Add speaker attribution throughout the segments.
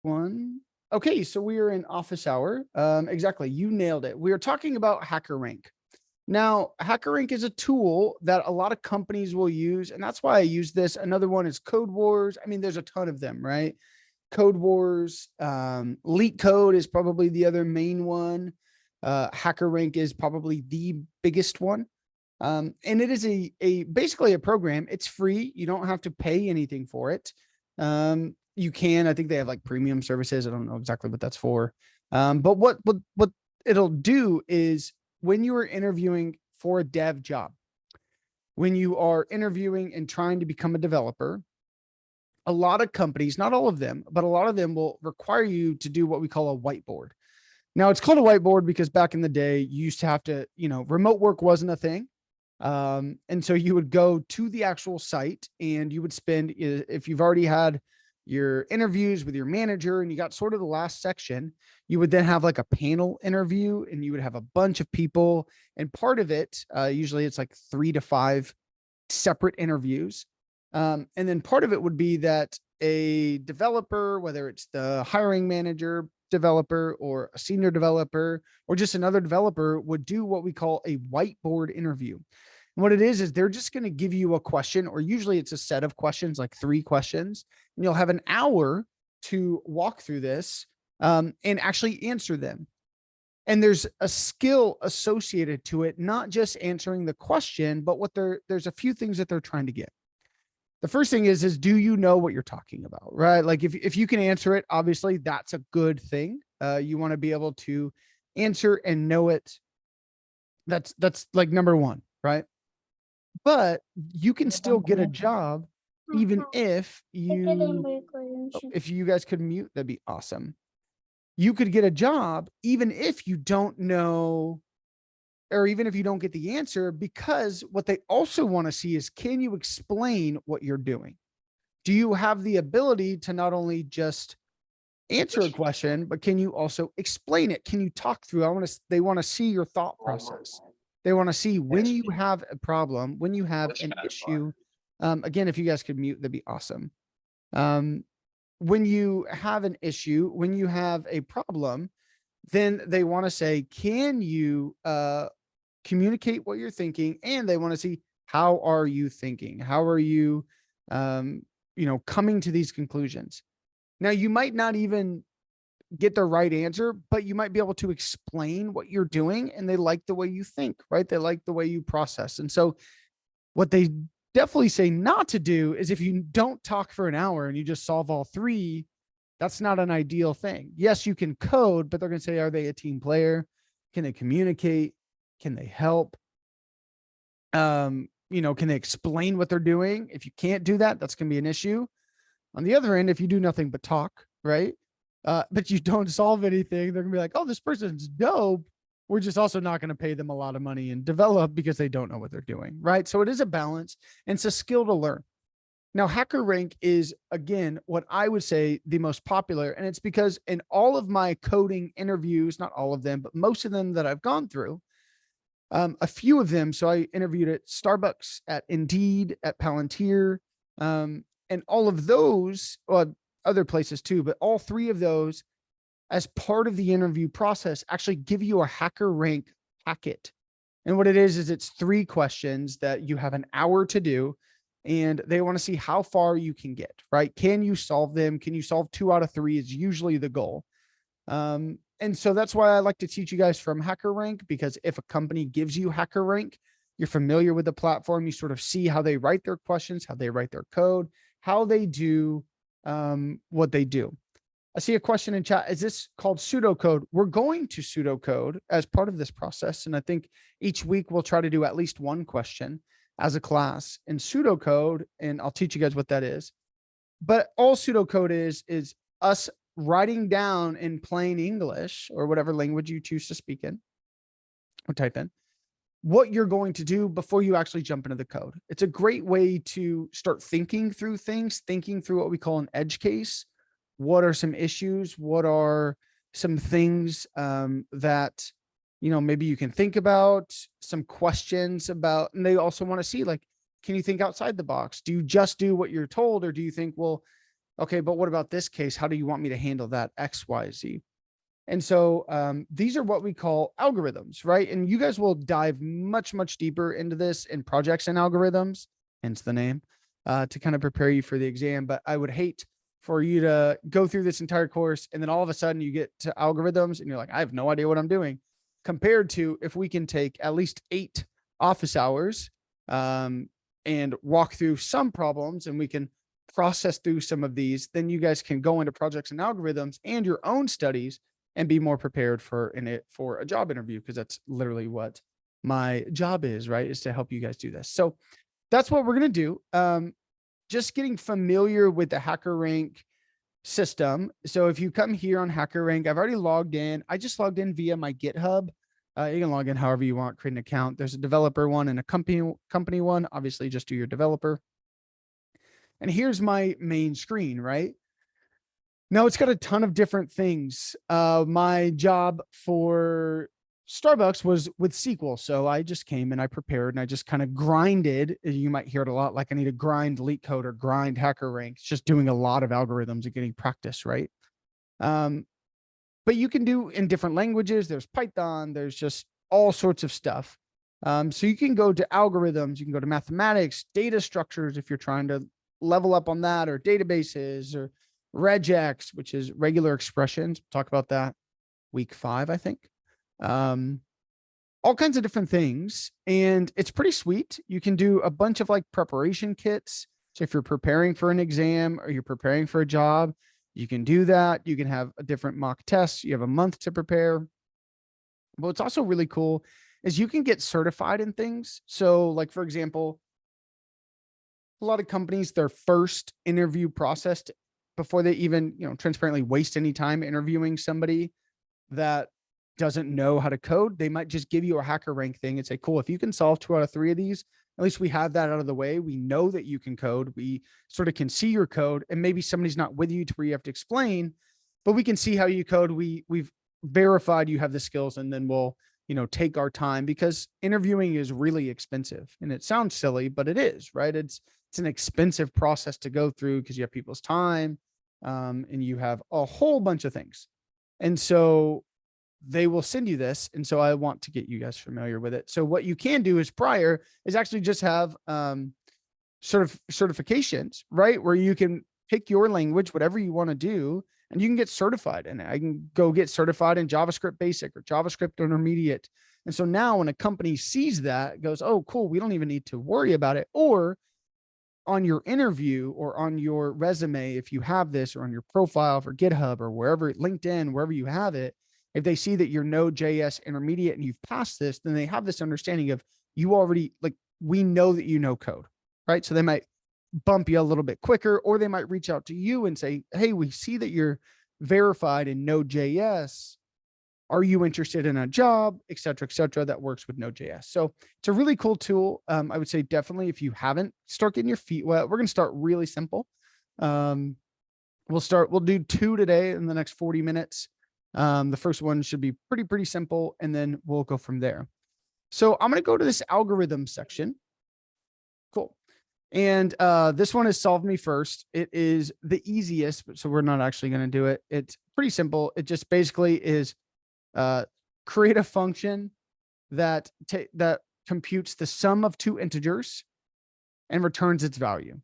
Speaker 1: one. Okay, so we are in office hour. Exactly. You nailed it. We are talking about HackerRank. Now, HackerRank is a tool that a lot of companies will use, and that's why I use this. Another one is Code Wars. I mean, there's a ton of them, right? Code Wars, Leak Code is probably the other main one. HackerRank is probably the biggest one. And it is basically a program. It's free. You don't have to pay anything for it. You can, I think they have like premium services. I don't know exactly what that's for. But what it'll do is when you are interviewing for a dev job, when you are interviewing and trying to become a developer, a lot of companies, not all of them, but a lot of them will require you to do what we call a whiteboard. Now it's called a whiteboard because back in the day, you used to have to, remote work wasn't a thing. And so you would go to the actual site and you would spend, if you've already had your interviews with your manager and you got sort of the last section, you would then have like a panel interview and you would have a bunch of people. And part of it, usually it's like 3 to 5 separate interviews. And then part of it would be that a developer, whether it's the hiring manager, developer, or a senior developer, or just another developer, would do what we call a whiteboard interview. And what it is they're just going to give you a question, or usually it's a set of questions, like 3 questions, and you'll have an hour to walk through this and actually answer them. And there's a skill associated to it, not just answering the question, but there's a few things that they're trying to get. The first thing is do you know what you're talking about, right? Like if you can answer it, obviously that's a good thing. You want to be able to answer and know it. That's like number one, right? But you can still get a job even if you guys could mute, that'd be awesome. You could get a job even if you don't know, or even if you don't get the answer, because what they also want to see is, can you explain what you're doing? Do you have the ability to not only just answer a question, but can you also explain it? Can you talk through? They want to see your thought process. They want to see when you have a problem, when you have an issue. Again, if you guys could mute, that'd be awesome. When you have an issue, when you have a problem, then they want to say, can you communicate what you're thinking? And they want to see, how are you thinking? How are you, coming to these conclusions? Now, you might not even get the right answer, but you might be able to explain what you're doing, and they like the way you think, right? They like the way you process. And so what they definitely say not to do is, if you don't talk for an hour and you just solve all 3, that's not an ideal thing. Yes, you can code, but they're going to say, are they a team player? Can they communicate? Can they help? Can they explain what they're doing? If you can't do that, that's going to be an issue. On the other end, if you do nothing but talk, right? But you don't solve anything, they're going to be like, oh, this person's dope. We're just also not going to pay them a lot of money and develop because they don't know what they're doing, right? So it is a balance, and it's a skill to learn. Now, HackerRank is, again, what I would say the most popular, and it's because in all of my coding interviews, not all of them, but most of them that I've gone through, a few of them. So I interviewed at Starbucks, at Indeed, at Palantir, and all of those, well, other places too, but all 3 of those, as part of the interview process, actually give you a HackerRank packet. And what it is it's 3 questions that you have an hour to do, and they want to see how far you can get, right? Can you solve them? Can you solve 2 out of 3 is usually the goal. And so that's why I like to teach you guys from HackerRank, because if a company gives you HackerRank, you're familiar with the platform. You sort of see how they write their questions, how they write their code, how they do what they do. I see a question in chat. Is this called pseudocode? We're going to pseudocode as part of this process. And I think each week we'll try to do at least 1 question as a class in pseudocode. And I'll teach you guys what that is. But all pseudocode is us writing down in plain English, or whatever language you choose to speak in or type in, what you're going to do before you actually jump into the code. It's a great way to start thinking through things, thinking through what we call an edge case. What are some issues? What are some things that, maybe you can think about, some questions about, and they also want to see, like, can you think outside the box? Do you just do what you're told? Or do you think, well, Okay, but what about this case? How do you want me to handle that X, Y, Z? And so these are what we call algorithms, right? And you guys will dive much, much deeper into this in projects and algorithms, hence the name, to kind of prepare you for the exam. But I would hate for you to go through this entire course and then all of a sudden you get to algorithms and you're like, I have no idea what I'm doing. Compared to if we can take at least 8 office hours and walk through some problems and we can process through some of these, then you guys can go into projects and algorithms and your own studies and be more prepared for a job interview, because that's literally what my job is, right? Is to help you guys do this. So that's what we're going to do. Just getting familiar with the HackerRank system. So if you come here on HackerRank, I've already logged in. I just logged in via my GitHub. You can log in however you want, create an account. There's a developer one and a company one. Obviously, just do your developer. And here's my main screen, right? Now it's got a ton of different things. My job for Starbucks was with SQL. So I just came and I prepared and I just kind of grinded. You might hear it a lot, like I need to grind Leak Code or grind HackerRank. It's just doing a lot of algorithms and getting practice, right? But you can do in different languages. There's Python, there's just all sorts of stuff. So you can go to algorithms, you can go to mathematics, data structures if you're trying to level up on that, or databases, or regex, which is regular expressions. We'll talk about that week 5, I think. All kinds of different things. And it's pretty sweet. You can do a bunch of like preparation kits. So if you're preparing for an exam or you're preparing for a job, you can do that. You can have a different mock tests. You have a month to prepare. But what's also really cool is you can get certified in things. So like, for example, a lot of companies, their first interview process before they even, transparently waste any time interviewing somebody that doesn't know how to code, they might just give you a HackerRank thing and say, cool, if you can solve 2 out of 3 of these, at least we have that out of the way. We know that you can code. We sort of can see your code, and maybe somebody's not with you to where you have to explain, but we can see how you code. We've verified you have the skills, and then we'll, take our time, because interviewing is really expensive. And it sounds silly, but it is, right? It's an expensive process to go through because you have people's time, and you have a whole bunch of things. And so they will send you this. And so I want to get you guys familiar with it. So what you can do is prior is actually just have sort of certifications, right? Where you can pick your language, whatever you want to do, and you can get certified. And I can go get certified in JavaScript Basic or JavaScript Intermediate. And so now when a company sees that, it goes, oh, cool, we don't even need to worry about it. Or on your interview or on your resume, if you have this, or on your profile for GitHub or wherever, LinkedIn, wherever you have it, if they see that you're Node.js intermediate and you've passed this, then they have this understanding of you already, like, we know that you know code, right? So they might bump you a little bit quicker, or they might reach out to you and say, hey, we see that you're verified in Node.js. Are you interested in a job, et cetera, that works with Node.js? So it's a really cool tool. I would say definitely, if you haven't, start getting your feet wet. We're going to start really simple. We'll do 2 today in the next 40 minutes. The first one should be pretty simple, and then we'll go from there. So I'm going to go to this algorithm section. Cool. And this one is solve me first. It is the easiest, so we're not actually going to do it. It's pretty simple. It just basically is create a function that computes the sum of 2 integers and returns its value.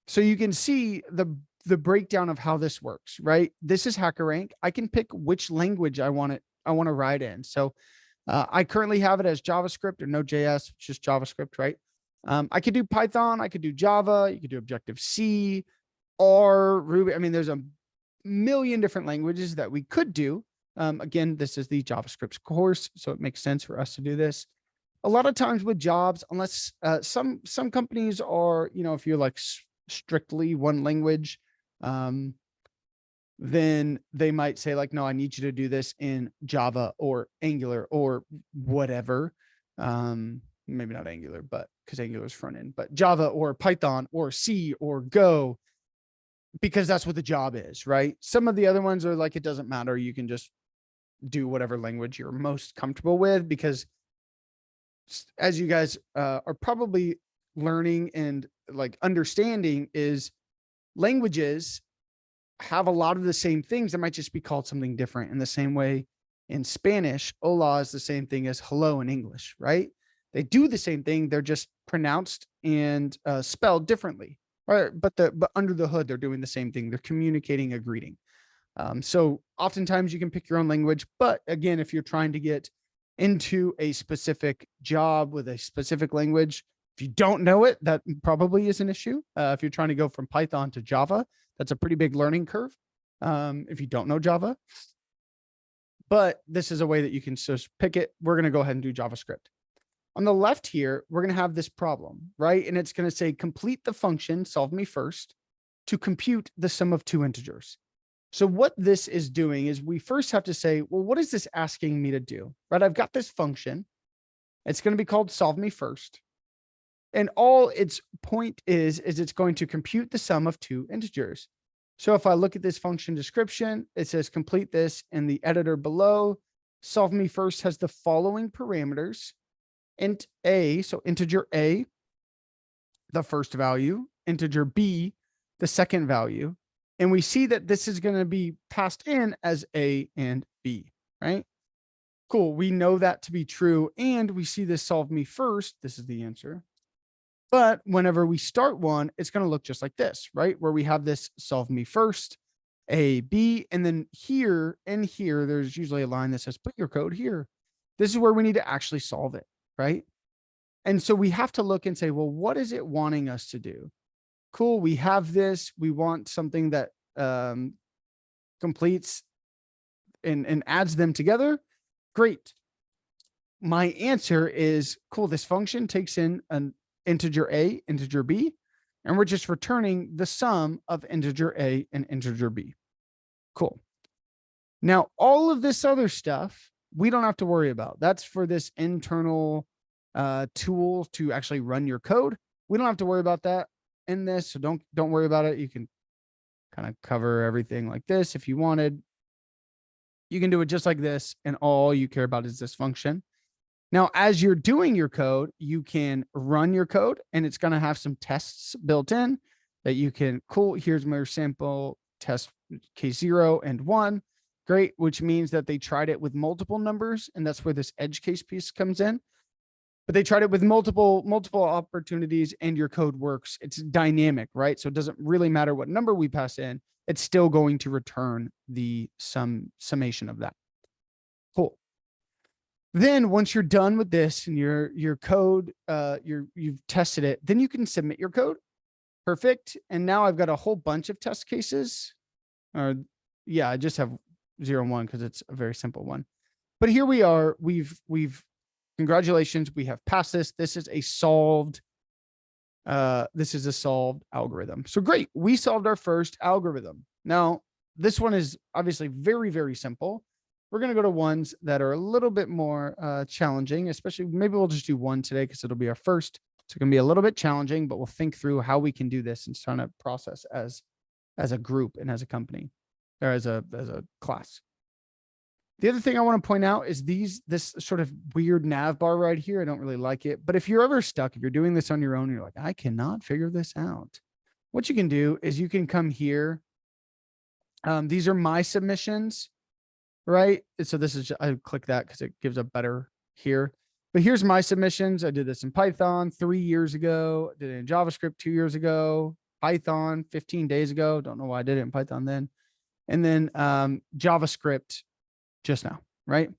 Speaker 1: So you can see the breakdown of how this works, right? This is HackerRank. I can pick which language I want to write in. So I currently have it as JavaScript or Node.js, which is JavaScript, right? I could do Python, I could do Java, you could do Objective-C, R, Ruby. I mean, there's a million different languages that we could do. Again, this is the JavaScript course, so it makes sense for us to do this. A lot of times with jobs, unless some companies are, if you're like strictly one language, then they might say like, no, I need you to do this in Java or Angular or whatever. Maybe not Angular, but because Angular is front end, but Java or Python or C or Go, because that's what the job is, right? Some of the other ones are like, it doesn't matter. You can just do whatever language you're most comfortable with, because as you guys are probably learning and like understanding, is languages have a lot of the same things that might just be called something different. In the same way, in Spanish, hola is the same thing as hello in English, right? They do the same thing, they're just pronounced and spelled differently. Right? But under the hood, they're doing the same thing. They're communicating a greeting. So oftentimes you can pick your own language, but again, if you're trying to get into a specific job with a specific language, if you don't know it, that probably is an issue. If you're trying to go from Python to Java, that's a pretty big learning curve. If you don't know Java, but this is a way that you can just pick it. We're going to go ahead and do JavaScript. On the left here, we're going to have this problem, right? And it's going to say complete the function solve me first to compute the sum of two integers. So what this is doing is we first have to say, well, what is this asking me to do? Right? I've got this function. It's going to be called solve me first. And all its point is it's going to compute the sum of two integers. So if I look at this function description, it says complete this in the editor below. Solve me first has the following parameters. Int a, so integer a, the first value, integer b, the second value. And we see that this is going to be passed in as a and b, right? Cool. We know that to be true. And we see this solve me first. This is the answer. But whenever we start one, it's going to look just like this, right? Where we have this solve me first, a, b, and then here and here, there's usually a line that says, put your code here. This is where we need to actually solve it, right? And so we have to look and say, well, what is it wanting us to do? Cool. We have this. We want something that completes and adds them together. Great. My answer is cool. This function takes in an integer a, integer b, and we're just returning the sum of integer a and integer b. Cool. Now, all of this other stuff, we don't have to worry about. That's for this internal tool to actually run your code. We don't have to worry about that in this. So don't worry about it. You can kind of cover everything like this. If you wanted, you can do it just like this. And all you care about is this function. Now, as you're doing your code, you can run your code and it's going to have some tests built in that you can, cool, here's my sample test case 0 and 1. Great, which means that they tried it with multiple numbers. And that's where this edge case piece comes in. But they tried it with multiple opportunities and your code works. It's dynamic, right? So it doesn't really matter what number we pass in. It's still going to return the summation of that. Cool. Then once you're done with this and your code, you've tested it, then you can submit your code. Perfect. And now I've got a whole bunch of test cases. Or yeah, I just have 0 and 1 because it's a very simple one. But here we are. We've congratulations, we have passed this. This is a solved algorithm. So great, we solved our first algorithm. Now, this one is obviously very, very simple. We're going to go to ones that are a little bit more challenging, especially maybe we'll just do one today because it'll be our first. It's going to be a little bit challenging, but we'll think through how we can do this and trying to process as a group and as a company or as a class. The other thing I want to point out is this sort of weird nav bar right here. I don't really like it, but if you're ever stuck, if you're doing this on your own, you're like, I cannot figure this out. What you can do is you can come here. These are my submissions, right? So this is, I click that because it gives a better here, but here's my submissions. I did this in Python 3 years ago, did it in JavaScript 2 years ago, Python 15 days ago. Don't know why I did it in Python then. And then JavaScript just now, right?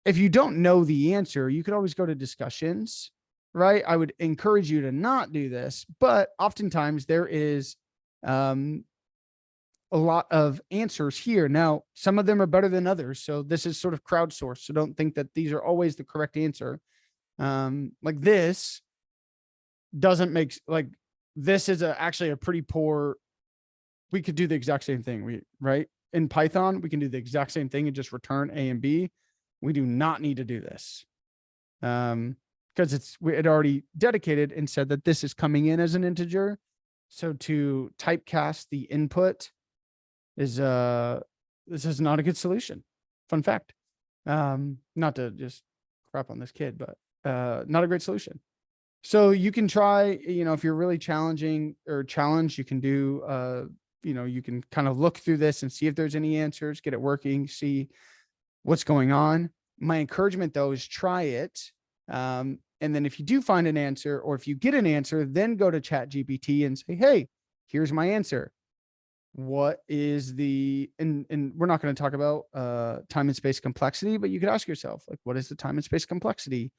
Speaker 1: If you don't know the answer, you could always go to discussions, right? I would encourage you to not do this, but oftentimes there is a lot of answers here. Now, some of them are better than others. So this is sort of crowdsourced. So don't think that these are always the correct answer. Like this doesn't make, like this is actually a pretty poor, we could do the exact same thing, right? In Python, we can do the exact same thing and just return A and B. We do not need to do this because it already dedicated and said that this is coming in as an integer. So to typecast the input is this is not a good solution. Fun fact. Not to just crap on this kid, but not a great solution. So you can try, if you're really challenging or challenged, you can do, you can kind of look through this and see if there's any answers, get it working, see what's going on. My encouragement though is try it. And then if you do find an answer, or if you get an answer, then go to Chat GPT and say, hey, here's my answer. What is and we're not going to talk about time and space complexity, but you could ask yourself, like, what is the time and space complexity?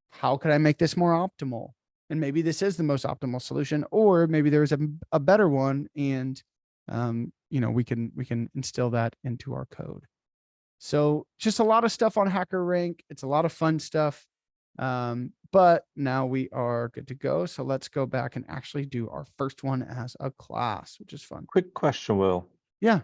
Speaker 1: How could I make this more optimal? And maybe this is the most optimal solution, or maybe there's a better one. And, we can instill that into our code. So just a lot of stuff on HackerRank. It's a lot of fun stuff. But now we are good to go. So let's go back and actually do our first one as a class, which is fun.
Speaker 2: Quick question, Will.
Speaker 1: Yeah.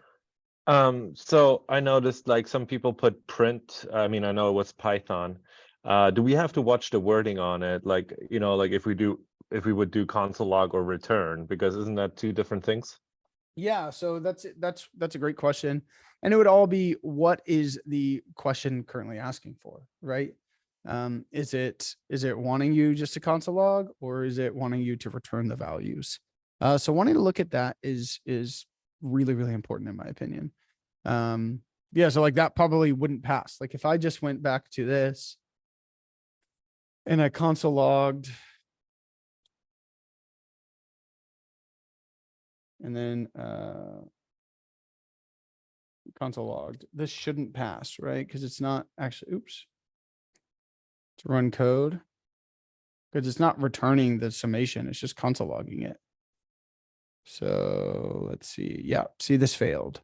Speaker 2: So I noticed like some people put print. I mean, I know it was Python. Do we have to watch the wording on it? Like, like if we would do console log or return, because isn't that two different things?
Speaker 1: Yeah. So that's a great question. And it would all be, what is the question currently asking for, right? Is it wanting you just to console log, or is it wanting you to return the values? So wanting to look at that is really, really important in my opinion. Yeah. So like that probably wouldn't pass. Like if I just went back to this and I console logged, and then console logged, this shouldn't pass, right? Because it's not actually, to run code, because it's not returning the summation. It's just console logging it. So let's see. Yeah. See, this failed.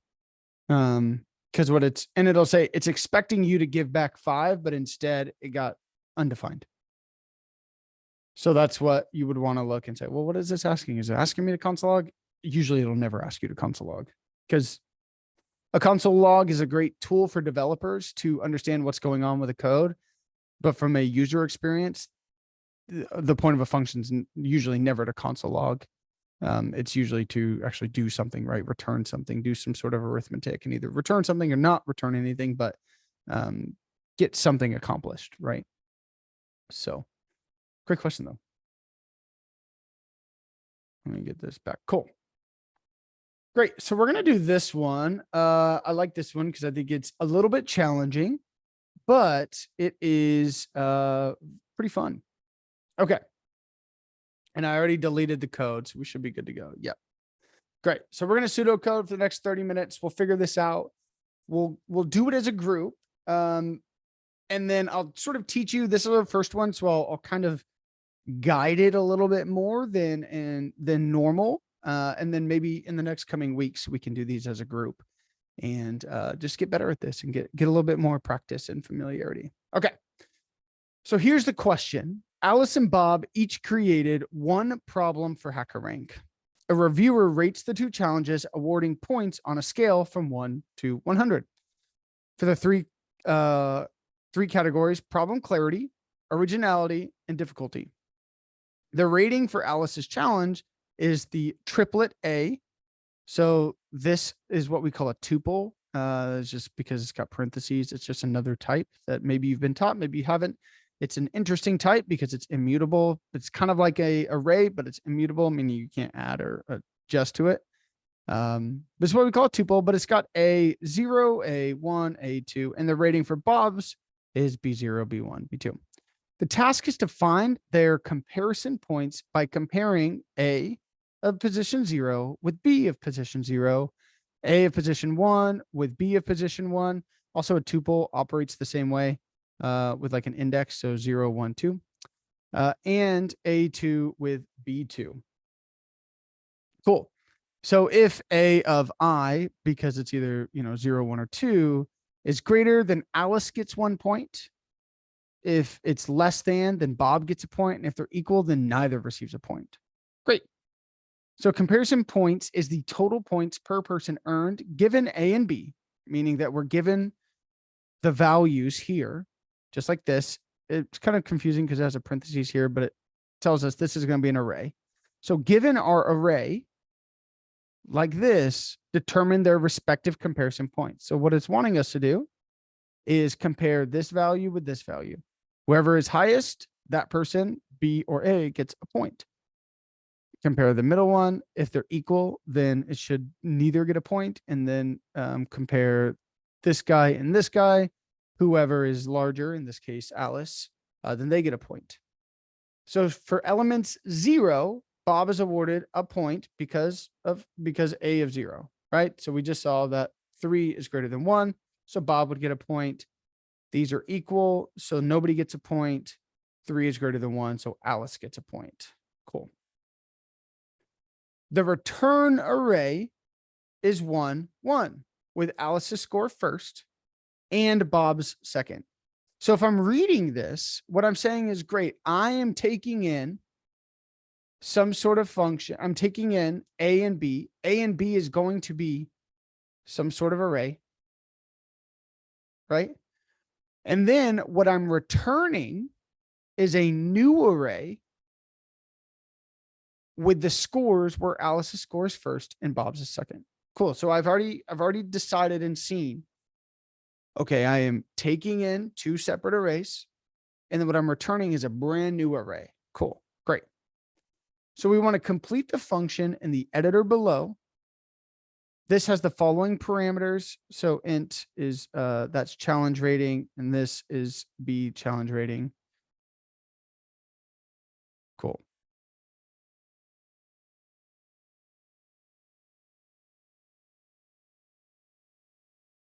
Speaker 1: Because it'll say it's expecting you to give back 5, but instead it got undefined. So that's what you would want to look and say, well, what is this asking? Is it asking me to console log? Usually it'll never ask you to console log, because a console log is a great tool for developers to understand what's going on with the code. But from a user experience, the point of a function is usually never to console log. It's usually to actually do something, right? Return something, do some sort of arithmetic, and either return something or not return anything, but get something accomplished, right? So great question though. Let me get this back. Cool. Great. So we're going to do this one. I like this one because I think it's a little bit challenging, but it is pretty fun. Okay. And I already deleted the code, so we should be good to go. Yep. Great. So we're going to pseudocode for the next 30 minutes. We'll figure this out. We'll do it as a group. And then I'll sort of teach you. This is our first one, so I'll kind of guide it a little bit more than normal. And then maybe in the next coming weeks, we can do these as a group and just get better at this and get a little bit more practice and familiarity. Okay. So here's the question. Alice and Bob each created one problem for HackerRank. A reviewer rates the two challenges, awarding points on a scale from 1 to 100. For the three categories: problem clarity, originality, and difficulty. The rating for Alice's challenge is the triplet A. So this is what we call a tuple. It's just because it's got parentheses. It's just another type that maybe you've been taught, maybe you haven't. It's an interesting type because it's immutable. It's kind of like a array, but it's immutable, meaning you can't add or adjust to it. This is what we call a tuple, but it's got A0, A1, A2, and the rating for Bob's is B0, B1, B2. The task is to find their comparison points by comparing A of position 0 with B of position 0, A of position 1 with B of position 1. Also, a tuple operates the same way with like an index, so 0, 1, 2, and A2 with B2. Cool. So if A of I, because it's either 0, 1, or 2, is greater than Alice gets 1 point. If it's less than, then Bob gets a point. And if they're equal, then neither receives a point. Great. So comparison points is the total points per person earned given A and B, meaning that we're given the values here, just like this. It's kind of confusing because it has a parentheses here, but it tells us this is going to be an array. So given our array, like this, determine their respective comparison points. So what it's wanting us to do is compare this value with this value. Whoever is highest that person, B or A, gets a point. Compare the middle one. If they're equal, then it should neither get a point. And then compare this guy and this guy. Whoever is larger, in this case, Alice, then they get a point. So for elements 0, Bob is awarded a point because A of 0, right? So we just saw that 3 is greater than 1. So Bob would get a point. These are equal. So nobody gets a point. 3 is greater than 1. So Alice gets a point. Cool. The return array is 1, 1, with Alice's score first and Bob's second. So if I'm reading this, what I'm saying is, great, I am taking in some sort of function. I'm taking in A and B. A and B is going to be some sort of array, right? And then what I'm returning is a new array with the scores where Alice's score is first and Bob's is second. Cool. So I've already decided and seen, okay, I am taking in 2 separate arrays, and then what I'm returning is a brand new array. Cool. Great. So we want to complete the function in the editor below. This has the following parameters. So int is that's challenge rating, and this is B challenge rating. Cool.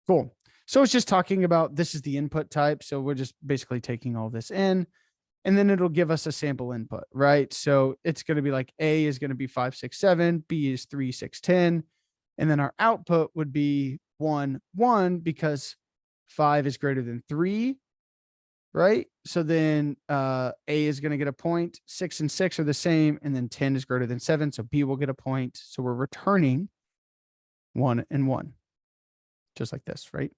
Speaker 1: Cool. So it's just talking about, this is the input type. So we're just basically taking all this in, and then it'll give us a sample input, right? So it's going to be like A is going to be 5, 6, 7, B is 3, 6, 10. And then our output would be 1, 1, because 5 is greater than 3, right? So then A is going to get a point. 6 and 6 are the same. And then 10 is greater than 7. So B will get a point. So we're returning 1 and 1. Just like this, right?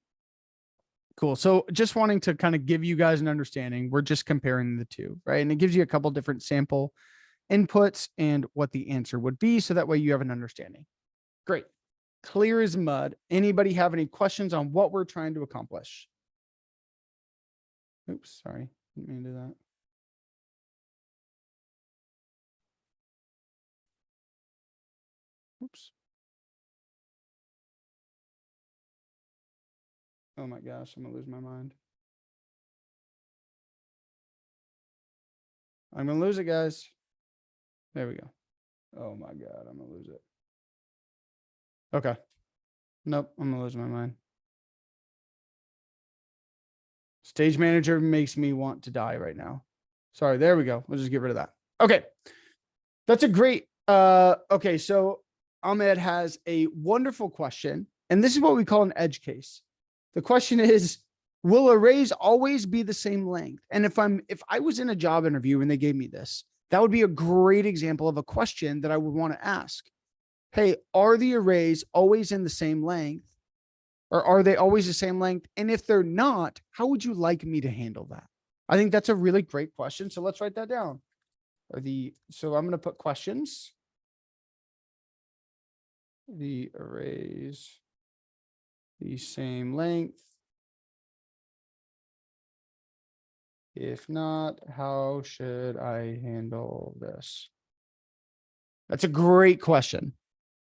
Speaker 1: Cool. So just wanting to kind of give you guys an understanding, we're just comparing the two, right? And it gives you a couple different sample inputs and what the answer would be. So that way you have an understanding. Great. Clear as mud. Anybody have any questions on what we're trying to accomplish? Oops, sorry. Didn't mean to do that. Oops. Oh my gosh, I'm gonna lose my mind. I'm gonna lose it, guys. There we go. Oh my God, I'm gonna lose it. Okay. Nope, I'm gonna lose my mind. Stage manager makes me want to die right now. Sorry, there we go. We'll just get rid of that. Okay. That's a great, okay. So Ahmed has a wonderful question, and this is what we call an edge case. The question is, will arrays always be the same length? And if I was in a job interview and they gave me this, that would be a great example of a question that I would want to ask. Hey, are the arrays always in the same length? Or are they always the same length? And if they're not, how would you like me to handle that? I think that's a really great question. So let's write that down. So I'm going to put questions. The arrays the same length. If not, how should I handle this? That's a great question.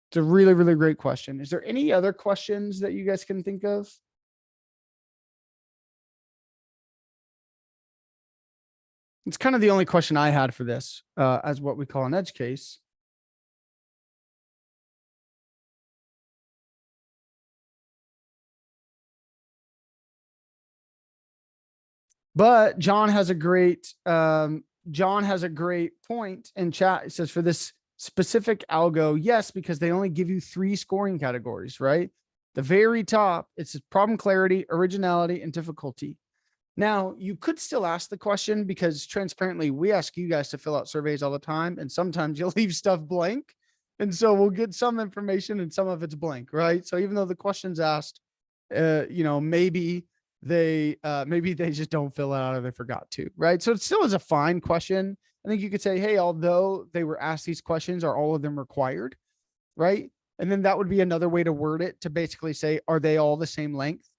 Speaker 1: It's a really, really great question. Is there any other questions that you guys can think of? It's kind of the only question I had for this as what we call an edge case. But John has a great point in chat. It says for this specific algo, yes, because they only give you 3 scoring categories, right? The very top, it's problem clarity, originality, and difficulty. Now, you could still ask the question, because transparently, we ask you guys to fill out surveys all the time, and sometimes you'll leave stuff blank. And so we'll get some information and some of it's blank, right? So even though the question's asked, maybe they just don't fill it out or they forgot to, right? So it still is a fine question. I think you could say, hey, although they were asked these questions, are all of them required, right? And then that would be another way to word it, to basically say, are they all the same length?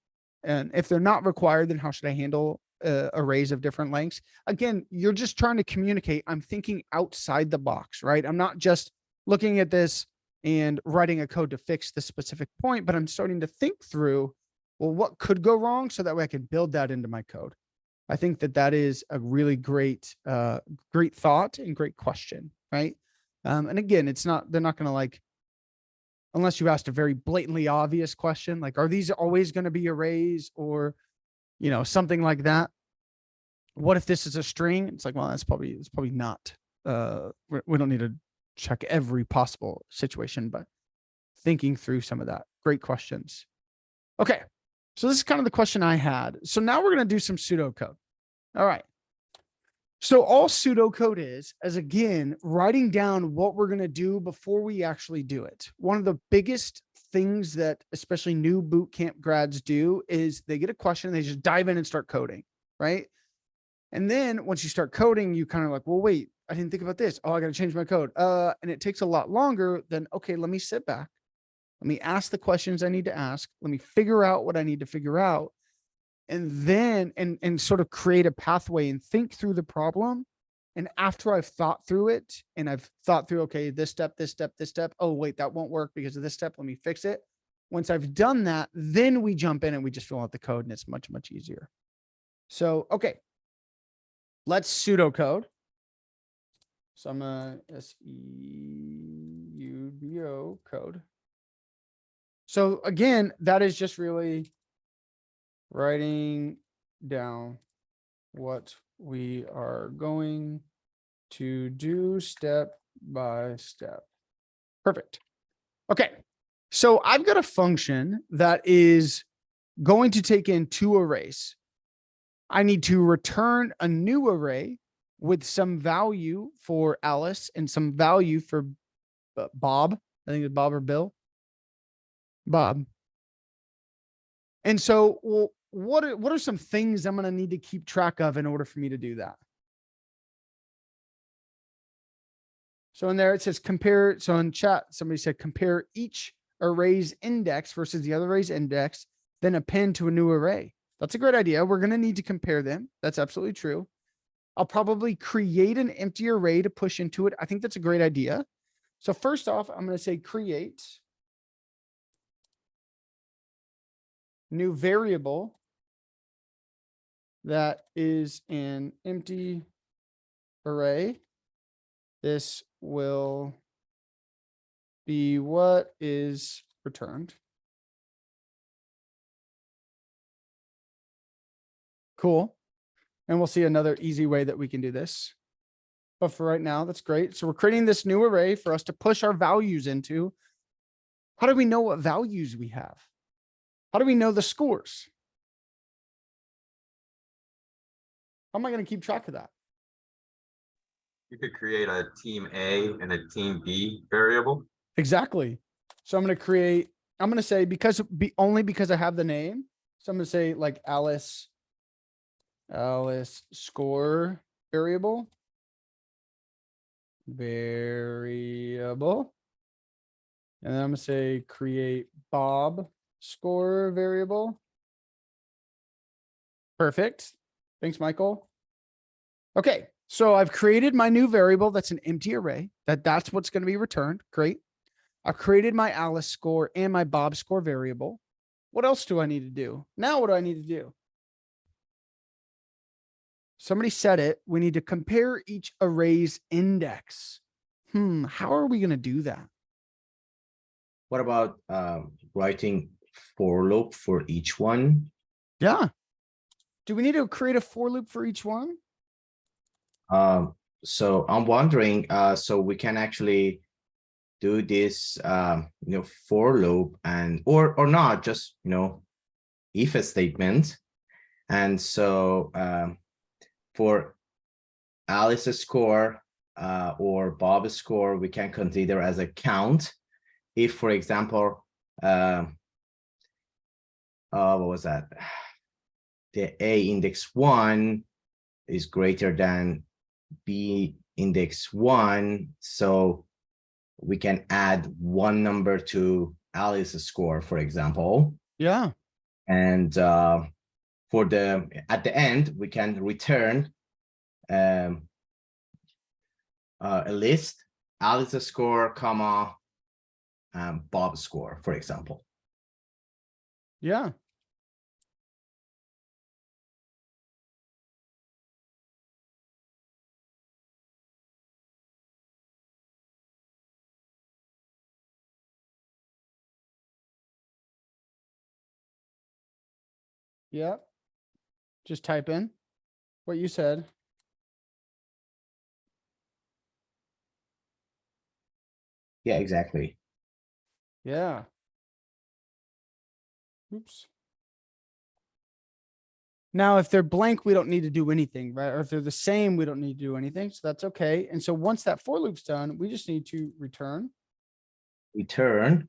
Speaker 1: And if they're not required, then how should I handle arrays of different lengths. Again, you're just trying to communicate. I'm thinking outside the box, right? I'm not just looking at this and writing a code to fix the specific point, but I'm starting to think through, well, what could go wrong so that way I can build that into my code. I think that that is a really great, great thought and great question, right? And again, they're not going to like, unless you asked a very blatantly obvious question, like, are these always going to be arrays or, something like that? What if this is a string? It's like, well, it's probably not. We don't need to check every possible situation, but thinking through some of that. Great questions. Okay. So this is kind of the question I had. So now we're going to do some pseudocode. All right. So all pseudocode is again, writing down what we're going to do before we actually do it. One of the biggest things that especially new boot camp grads do is they get a question, they just dive in and start coding, right? And then once you start coding, you kind of like, well, wait, I didn't think about this. Oh, I got to change my code. And it takes a lot longer than, okay, let me sit back. Let me ask the questions I need to ask. Let me figure out what I need to figure out. And then, and sort of create a pathway and think through the problem. And after I've thought through it and I've thought through, okay, this step, this step, this step. Oh, wait, that won't work because of this step. Let me fix it. Once I've done that, then we jump in and we just fill out the code and it's much, much easier. So, okay, let's pseudocode. So I'm a SEUDO code. So again, that is just really writing down what we are going to do step by step. Perfect. Okay. So I've got a function that is going to take in two arrays. I need to return a new array with some value for Alice and some value for Bob. I think it's Bob or Bill. Bob. And so, well, what are some things I'm going to need to keep track of in order for me to do that? So in there, it says compare. So in chat, somebody said compare each array's index versus the other array's index, then append to a new array. That's a great idea. We're going to need to compare them. That's absolutely true. I'll probably create an empty array to push into it. I think that's a great idea. So first off, I'm going to say create new variable that is an empty array. This will be what is returned. Cool. And we'll see another easy way that we can do this. But for right now, that's great. So we're creating this new array for us to push our values into. How do we know what values we have? How do we know the scores? How am I going to keep track of that?
Speaker 3: You could create a team A and a team B variable.
Speaker 1: Exactly. So I'm going to say only because I have the name. So I'm going to say like Alice score variable. And then I'm going to say create Bob score variable. Perfect. Thanks, Michael. Okay. So I've created my new variable. That's an empty array. That's what's going to be returned. Great. I've created my Alice score and my Bob score variable. What else do I need to do? Now, what do I need to do? Somebody said it. We need to compare each array's index. How are we going to do that?
Speaker 4: What about writing for loop for each one?
Speaker 1: Yeah. Do we need to create a for loop for each one?
Speaker 4: So I'm wondering, so we can actually do this, for loop and or not, just if a statement. And so for Alice's score or Bob's score, we can consider as a count. If, for example, what was that? The A index 1 is greater than B index 1, so we can add one number to Alice's score, for example.
Speaker 1: Yeah.
Speaker 4: And for the, at the end, we can return a list, Alice score, comma, Bob score, for example.
Speaker 1: Yeah. Yep. Just type in what you said.
Speaker 4: Yeah, exactly.
Speaker 1: Yeah. Oops. Now, if they're blank, we don't need to do anything, right? Or if they're the same, we don't need to do anything. So that's okay. And so once that for loop's done, we just need to return.
Speaker 4: Return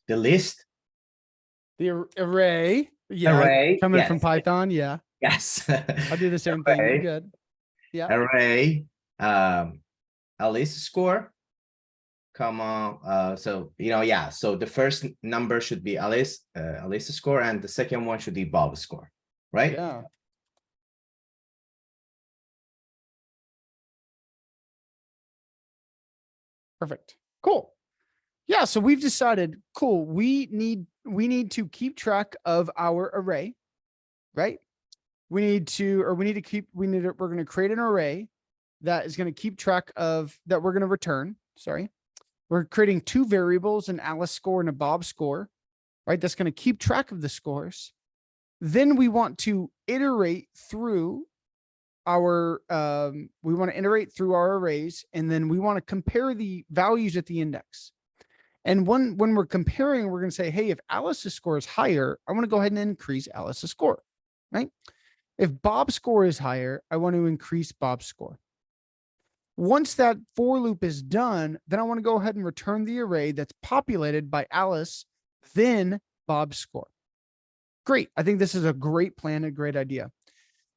Speaker 4: the list,
Speaker 1: The array. Yeah.
Speaker 4: array,
Speaker 1: Coming
Speaker 4: yes,
Speaker 1: from Python. Yeah.
Speaker 4: yes.
Speaker 1: I'll do the same thing. You're
Speaker 4: Array,
Speaker 1: good. Yeah.
Speaker 4: array, Alice score, comma, so, yeah, so the first number should be Alice score, and the second one should be Bob score, right?
Speaker 1: Yeah. Perfect. Cool. Yeah. So we've decided, cool. We need to keep track of our array, right? We're going to create an array that is going to keep track of that we're going to return. Sorry. We're creating two variables, an Alice score and a Bob score, right? That's going to keep track of the scores. Then we want to iterate through our arrays, and then we want to compare the values at the index. And when we're comparing, we're going to say, hey, if Alice's score is higher, I want to go ahead and increase Alice's score, right? If Bob's score is higher, I want to increase Bob's score. Once that for loop is done, then I want to go ahead and return the array that's populated by Alice, then Bob's score. Great. I think this is a great plan, a great idea.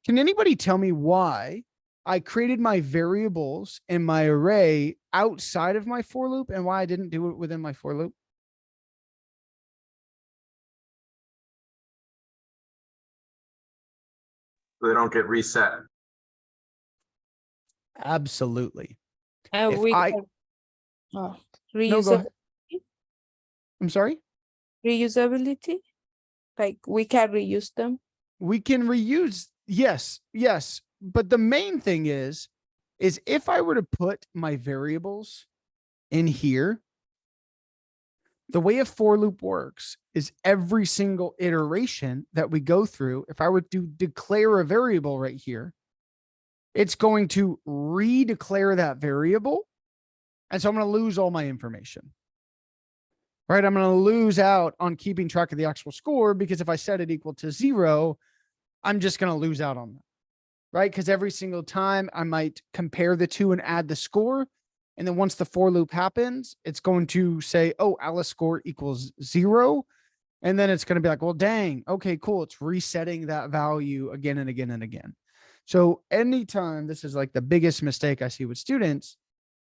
Speaker 1: Can anybody tell me why I created my variables in my array outside of my for loop and why I didn't do it within my for loop?
Speaker 3: They don't get reset.
Speaker 1: Absolutely. If
Speaker 5: We
Speaker 1: I-
Speaker 5: can
Speaker 1: No, go
Speaker 5: reusability.
Speaker 1: ahead. I'm sorry?
Speaker 5: Reusability, like we can reuse them.
Speaker 1: We can reuse. Yes. But the main thing is if I were to put my variables in here, the way a for loop works is every single iteration that we go through, if I were to declare a variable right here, it's going to redeclare that variable. And so I'm going to lose all my information, right? I'm going to lose out on keeping track of the actual score, because if I set it equal to 0, I'm just going to lose out on that, right? Because every single time I might compare the two and add the score. And then once the for loop happens, it's going to say, oh, Alice score equals 0. And then it's going to be like, well, dang, okay, cool. It's resetting that value again and again and again. So anytime, this is like the biggest mistake I see with students,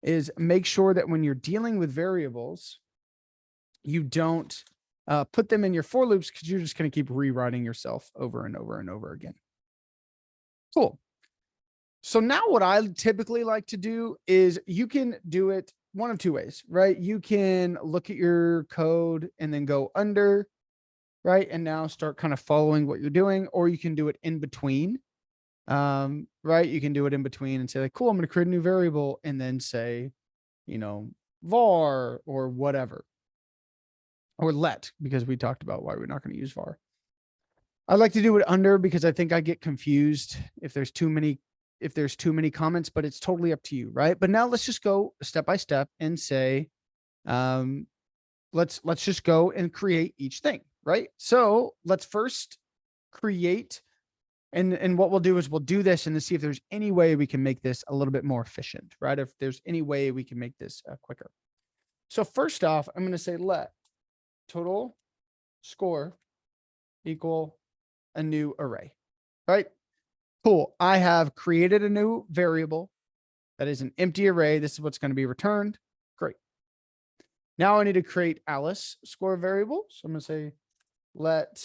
Speaker 1: is make sure that when you're dealing with variables, you don't put them in your for loops, because you're just going to keep rewriting yourself over and over and over again. Cool. So now what I typically like to do is you can do it one of two ways, right? You can look at your code and then go under, right? And now start kind of following what you're doing, or you can do it in between. Right? You can do it in between and say like, cool, I'm going to create a new variable and then say, var or whatever, or let, because we talked about why we're not going to use var. I like to do it under because I think I get confused if there's too many comments, but it's totally up to you, right? But now let's just go step by step and say, let's just go and create each thing, right? So let's first create, and what we'll do is we'll do this and then see if there's any way we can make this a little bit more efficient, right? If there's any way we can make this quicker. So first off, I'm going to say let total score equal a new array, right? Cool. I have created a new variable that is an empty array. This is what's going to be returned. Great. Now I need to create Alice score variable. So I'm going to say let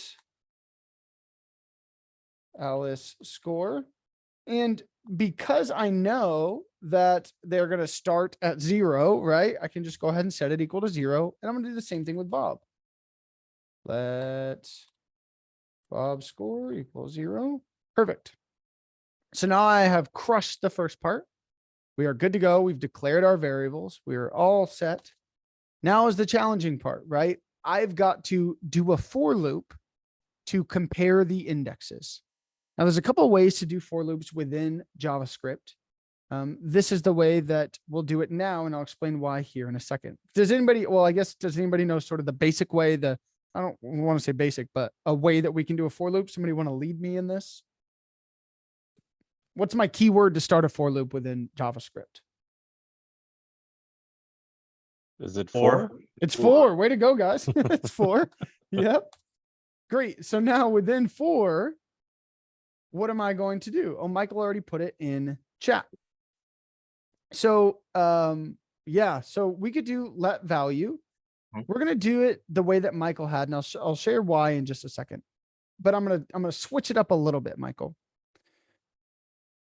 Speaker 1: Alice score. And because I know that they're going to start at 0, right? I can just go ahead and set it equal to 0. And I'm going to do the same thing with Bob. Let Bob score equals 0. Perfect. So now I have crushed the first part. We are good to go. We've declared our variables. We are all set. Now is the challenging part, right? I've got to do a for loop to compare the indexes. Now, there's a couple of ways to do for loops within JavaScript. This is the way that we'll do it now, and I'll explain why here in a second. Does anybody, well, I guess, does anybody know sort of the basic way, I don't want to say basic, but a way that we can do a for loop? Somebody want to lead me in this? What's my keyword to start a for loop within JavaScript?
Speaker 2: Is it
Speaker 3: Four.
Speaker 2: 4?
Speaker 1: It's 4. Way to go, guys. It's 4. Yep. Great. So now within 4, what am I going to do? Oh, Michael already put it in chat. So, yeah, so we could do let value. We're going to do it the way that Michael had, and I'll share why in just a second. But I'm going to switch it up a little bit, Michael.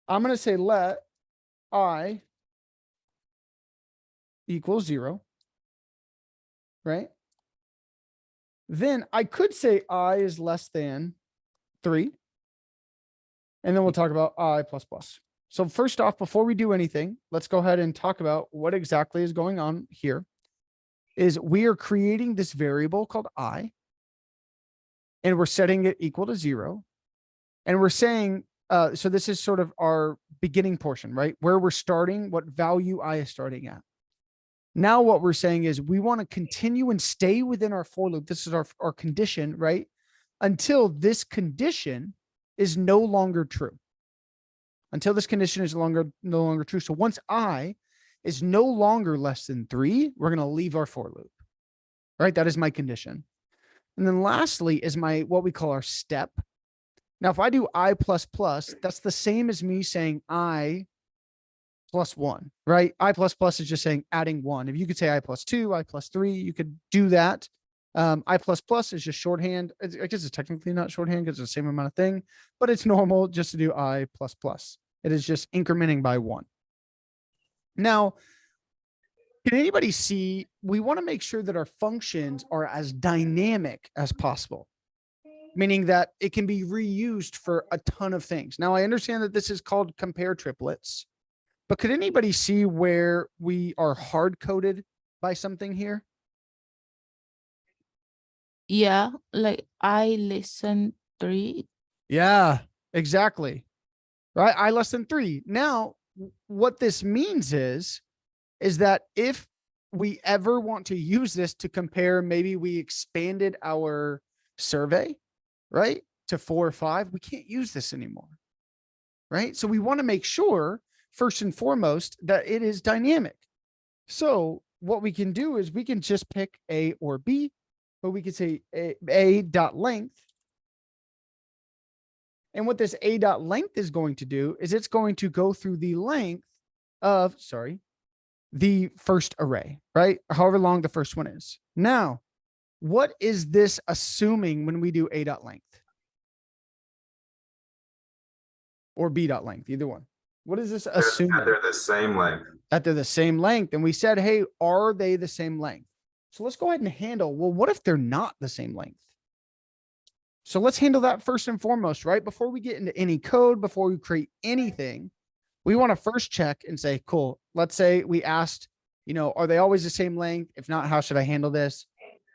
Speaker 1: I'm going to say let I equals 0. Right? Then I could say I is less than 3. And then we'll talk about I plus plus. So first off, before we do anything, let's go ahead and talk about what exactly is going on here. Is we are creating this variable called I, and we're setting it equal to 0. And we're saying, so this is sort of our beginning portion, right? Where we're starting, what value I is starting at. Now what we're saying is we want to continue and stay within our for loop. This is our condition, right? Until this condition is no longer true. Until this condition is no longer true. So once I is no longer less than 3, we're going to leave our for loop, right? That is my condition. And then lastly is what we call our step. Now, if I do I plus plus, that's the same as me saying I plus 1, right? I plus plus is just saying adding 1. If you could say I plus 2, I plus 3, you could do that. I plus plus is just shorthand. I guess it's technically not shorthand because it's the same amount of thing, but it's normal just to do I plus plus. It is just incrementing by 1. Now, can anybody see, we want to make sure that our functions are as dynamic as possible, meaning that it can be reused for a ton of things. Now, I understand that this is called compare triplets, but could anybody see where we are hard coded by something here?
Speaker 5: Yeah, like I listen 3.
Speaker 1: Yeah, exactly. Right. I less than 3. Now, what this means is that if we ever want to use this to compare, maybe we expanded our survey, right, to 4 or 5, we can't use this anymore. Right. So we want to make sure, first and foremost, that it is dynamic. So what we can do is we can just pick A or B, but we could say a dot length. And what this a dot length is going to do is it's going to go through the length of, the first array, right? However long the first one is. Now, what is this assuming when we do a dot length? Or b dot length, either one. What is this assuming?
Speaker 3: They're the same length.
Speaker 1: That they're the same length. And we said, hey, are they the same length? So let's go ahead and handle, well, what if they're not the same length? So let's handle that first and foremost, right? Before we get into any code, before we create anything, we want to first check and say, cool, let's say we asked, are they always the same length? If not, how should I handle this?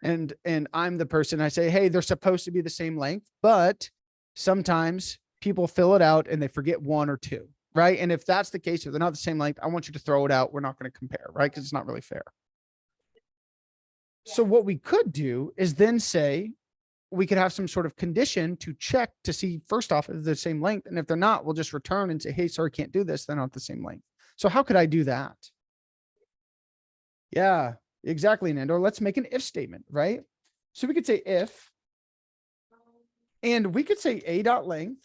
Speaker 1: And I'm the person, I say, hey, they're supposed to be the same length, but sometimes people fill it out and they forget 1 or 2, right? And if that's the case, if they're not the same length, I want you to throw it out. We're not going to compare, right? Because it's not really fair. So what we could do is then say, we could have some sort of condition to check to see, first off, if they're the same length. And if they're not, we'll just return and say, hey, sorry, can't do this. They're not the same length. So how could I do that? Yeah, exactly, Nando. Let's make an if statement, right? So we could say if, and we could say a dot length.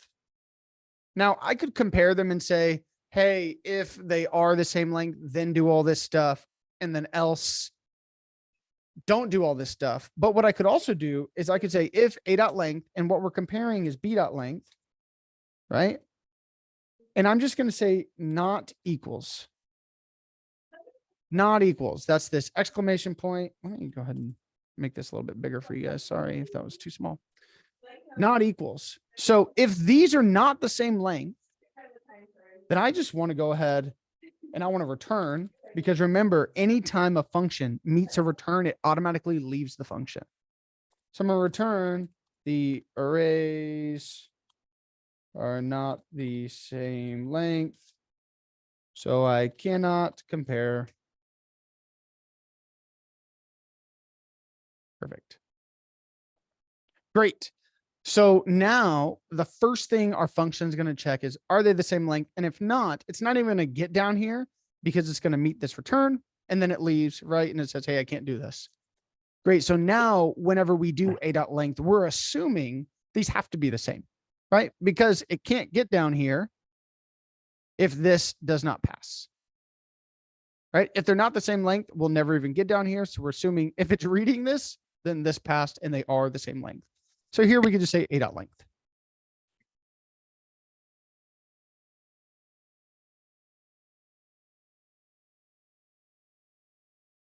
Speaker 1: Now I could compare them and say, hey, if they are the same length, then do all this stuff. And then else don't do all this stuff. But what I could also do is I could say if a dot length, and what we're comparing is b dot length, right? And I'm just going to say not equals. Not equals. That's this exclamation point. Let me go ahead and make this a little bit bigger for you guys. Sorry if that was too small. Not equals. So if these are not the same length, then I just want to go ahead and I want to return, because remember, anytime a function meets a return, it automatically leaves the function. So I'm going to return the arrays are not the same length, so I cannot compare. Perfect. Great. So now the first thing our function is going to check is, are they the same length? And if not, it's not even going to get down here because it's going to meet this return, and then it leaves, right? And it says, hey, I can't do this. Great. So now whenever we do a dot length, we're assuming these have to be the same, right? Because it can't get down here if this does not pass. Right? If they're not the same length, we'll never even get down here. So we're assuming if it's reading this, then this passed and they are the same length. So here we could just say a dot length.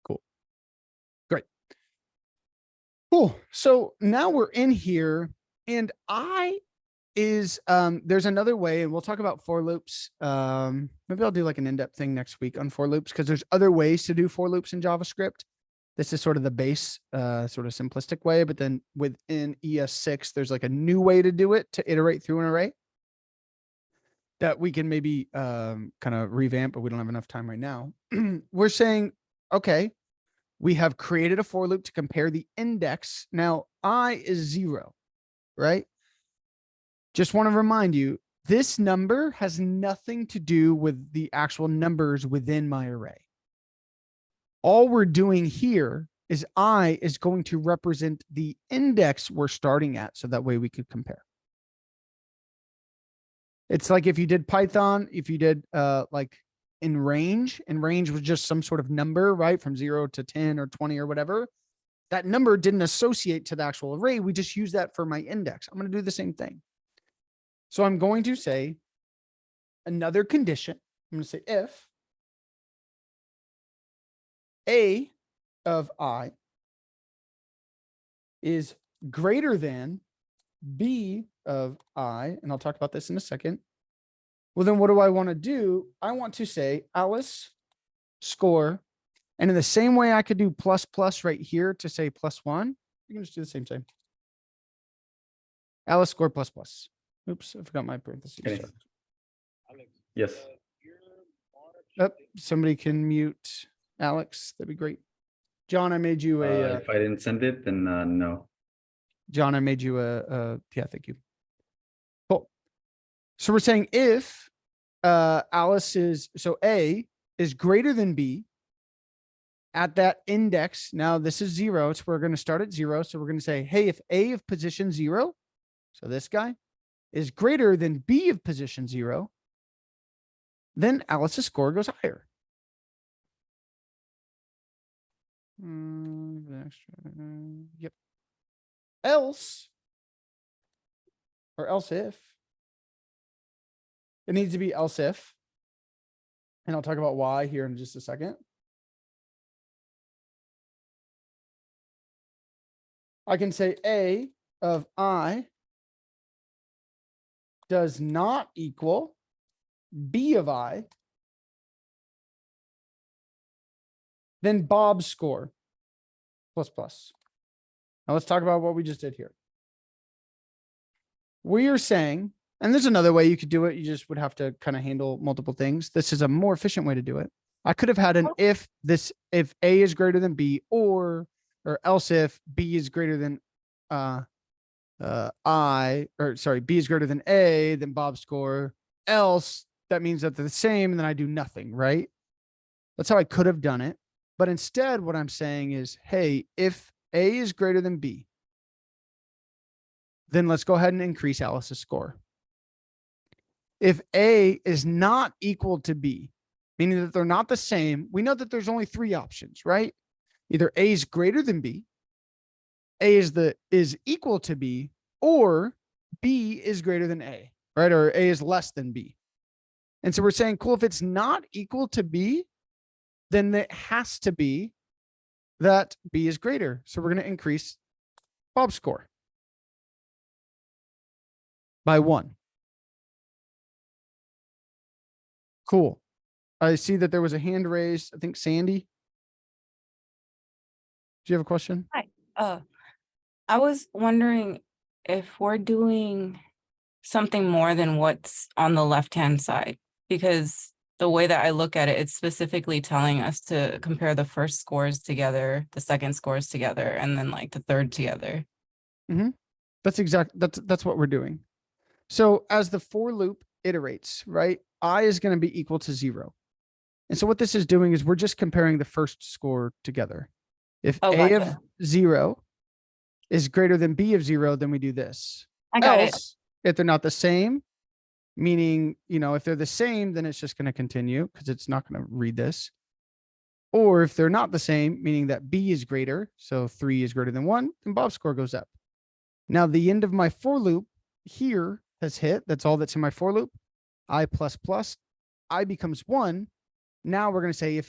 Speaker 1: Cool. Great. Cool. So now we're in here, and there's another way, and we'll talk about for loops. Maybe I'll do like an in-depth thing next week on for loops, because there's other ways to do for loops in JavaScript. This is sort of the base, sort of simplistic way, but then within ES6, there's like a new way to do it, to iterate through an array that we can maybe kind of revamp, but we don't have enough time right now. We're saying, okay, we have created a for loop to compare the index. Now I is 0, right? Just want to remind you, this number has nothing to do with the actual numbers within my array. All we're doing here is I is going to represent the index we're starting at, so that way we could compare. It's like if you did Python, if you did like in range, and range was just some sort of number, right? From 0 to 10 or 20 or whatever. That number didn't associate to the actual array. We just use that for my index. I'm going to do the same thing. So I'm going to say another condition. I'm going to say if A of I is greater than B of I, and I'll talk about this in a second. Well, then what do I want to do? I want to say Alice score. And in the same way I could do plus plus right here to say +1, you can just do the same thing. Alice score plus plus. Oops, I forgot my parentheses.
Speaker 6: Okay. Yes.
Speaker 1: Oh, somebody can mute Alex. That'd be great. John, I made you a.
Speaker 6: If I didn't send it, then no.
Speaker 1: John, I made you yeah, thank you. Cool. So we're saying if Alice is, so A is greater than B at that index. Now this is 0, so we're going to start at 0. So we're going to say, hey, if A of position 0, so this guy is greater than B of position 0, then Alice's score goes higher. Yep. Else, or else if, it needs to be else if, and I'll talk about why here in just a second. I can say A of I does not equal B of I, then Bob's score plus plus. Now let's talk about what we just did here. We are saying, and there's another way you could do it. You just would have to kind of handle multiple things. This is a more efficient way to do it. I could have had an if A is greater than B, or else if B is greater than B is greater than A, then Bob's score. Else, that means that they're the same, and then I do nothing, right? That's how I could have done it. But instead, what I'm saying is, hey, if A is greater than B, then let's go ahead and increase Alice's score. If A is not equal to B, meaning that they're not the same, we know that there's only 3 options, right? Either A is greater than B, A is equal to B, or B is greater than A, right? Or A is less than B. And so we're saying, cool, if it's not equal to B, then it has to be that B is greater. So we're going to increase Bob's score by 1. Cool. I see that there was a hand raised. I think Sandy. Do you have a question?
Speaker 7: Hi. I was wondering if we're doing something more than what's on the left-hand side, because the way that I look at it, it's specifically telling us to compare the first scores together, the second scores together, and then like the third together.
Speaker 1: That's what we're doing. So as the for loop iterates, right? I is going to be equal to 0. And so what this is doing is we're just comparing the first score together. If
Speaker 7: Oh,
Speaker 1: A of
Speaker 7: gotcha.
Speaker 1: 0 is greater than B of 0, then we do this.
Speaker 7: I got it.
Speaker 1: Else, if they're not the same, meaning, if they're the same, then it's just going to continue because it's not going to read this. Or if they're not the same, meaning that B is greater, so 3 is greater than 1, then Bob's score goes up. Now the end of my for loop here has hit. That's all that's in my for loop. I plus plus, I becomes 1. Now we're going to say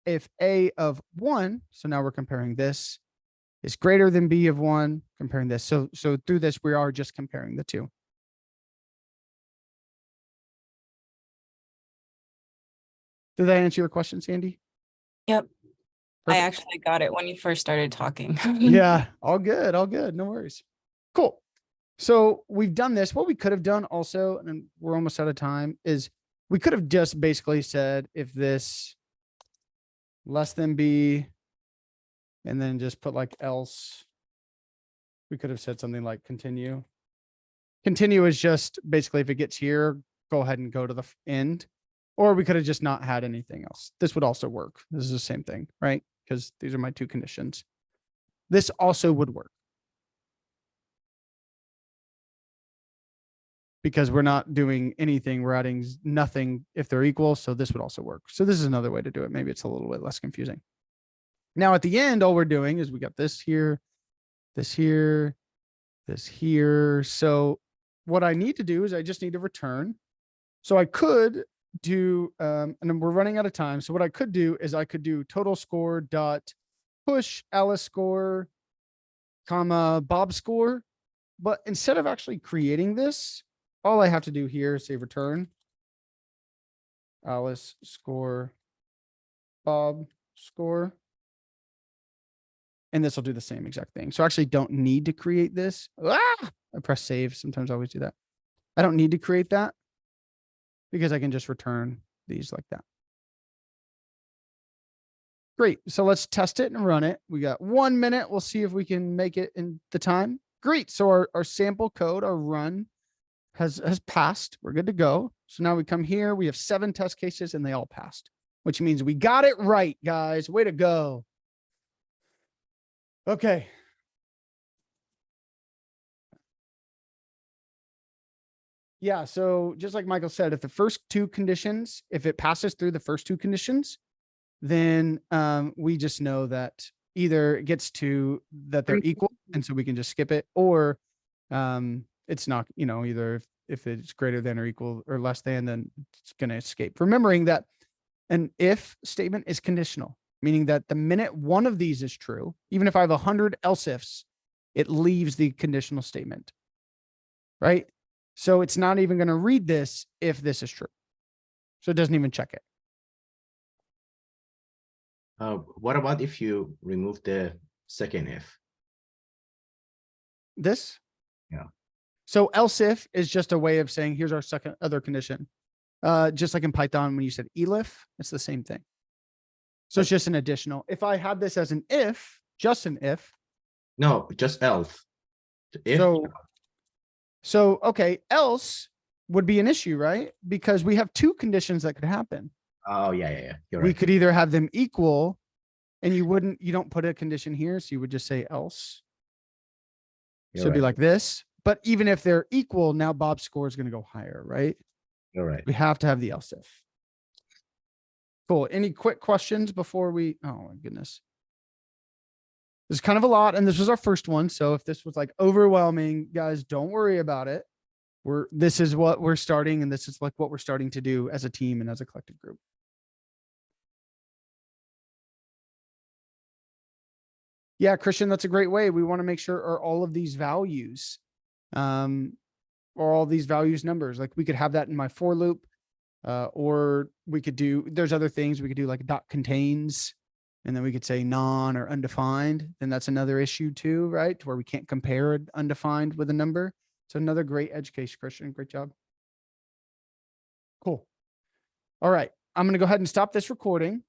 Speaker 1: if A of 1, so now we're comparing this, is greater than B of 1, comparing this. So through this, we are just comparing the two. Did that answer your question, Sandy?
Speaker 7: Yep. I
Speaker 1: Perfect.
Speaker 7: actually got it when you first started talking.
Speaker 1: Yeah, all good, all good. No worries. Cool. So we've done this. What we could have done also, and we're almost out of time, is we could have just basically said if this less than B, and then just put like else. We could have said something like continue. Continue is just basically if it gets here, go ahead and go to the end. Or we could have just not had anything else. This would also work. This is the same thing, right? Because these are my two conditions. This also would work. Because we're not doing anything, we're adding nothing if they're equal. So this would also work. So this is another way to do it. Maybe it's a little bit less confusing. Now at the end, all we're doing is we got this here, this here, this here. So what I need to do is I just need to return. So I could do, and then we're running out of time. So what I could do is I could do total score dot push Alice score, comma Bob score. But instead of actually creating this, all I have to do here is say return Alice score, Bob score. And this will do the same exact thing. So I actually don't need to create this. I press save. Sometimes I always do that. I don't need to create that because I can just return these like that. Great. So let's test it and run it. We got 1 minute. We'll see if we can make it in the time. Great. So our sample code, our run has passed. We're good to go. So now we come here. We have 7 test cases and they all passed, which means we got it right, guys. Way to go. Okay. Yeah. So just like Michael said, if the first 2 conditions, if it passes through the first 2 conditions, then we just know that either it gets to that they're equal. And so we can just skip it, or it's not, either if it's greater than or equal or less than, then it's going to escape. Remembering that an if statement is conditional, meaning that the minute one of these is true, even if I have 100 else ifs, it leaves the conditional statement, right? So it's not even going to read this if this is true. So it doesn't even check it.
Speaker 4: What about if you remove the second if?
Speaker 1: This?
Speaker 4: Yeah.
Speaker 1: So else if is just a way of saying, here's our second other condition. Just like in Python, when you said elif, it's the same thing. So it's just an additional. If I had this as an if, just an if.
Speaker 4: No, just else. If,
Speaker 1: so okay, else would be an issue, right? Because we have 2 conditions that could happen.
Speaker 4: oh yeah. You're
Speaker 1: We
Speaker 4: right.
Speaker 1: could either have them equal, and you don't put a condition here, so you would just say else.
Speaker 4: You're
Speaker 1: So it'd be
Speaker 4: right.
Speaker 1: like this. But even if they're equal, now Bob's score is going to go higher, right?
Speaker 4: You're right.
Speaker 1: We have to have the else if. Cool. Any quick questions before we, oh my goodness. There's kind of a lot, and this was our first one. So if this was like overwhelming, guys, don't worry about it. This is what we're starting, and this is like what we're starting to do as a team and as a collective group. Yeah, Christian, that's a great way. We want to make sure are all of these values, or all these values numbers. Like we could have that in my for loop, or we could do, there's other things we could do like dot contains, and then we could say non or undefined. Then that's another issue too, right? To where we can't compare an undefined with a number. So another great edge case, Christian. Great job. Cool. All right. I'm going to go ahead and stop this recording.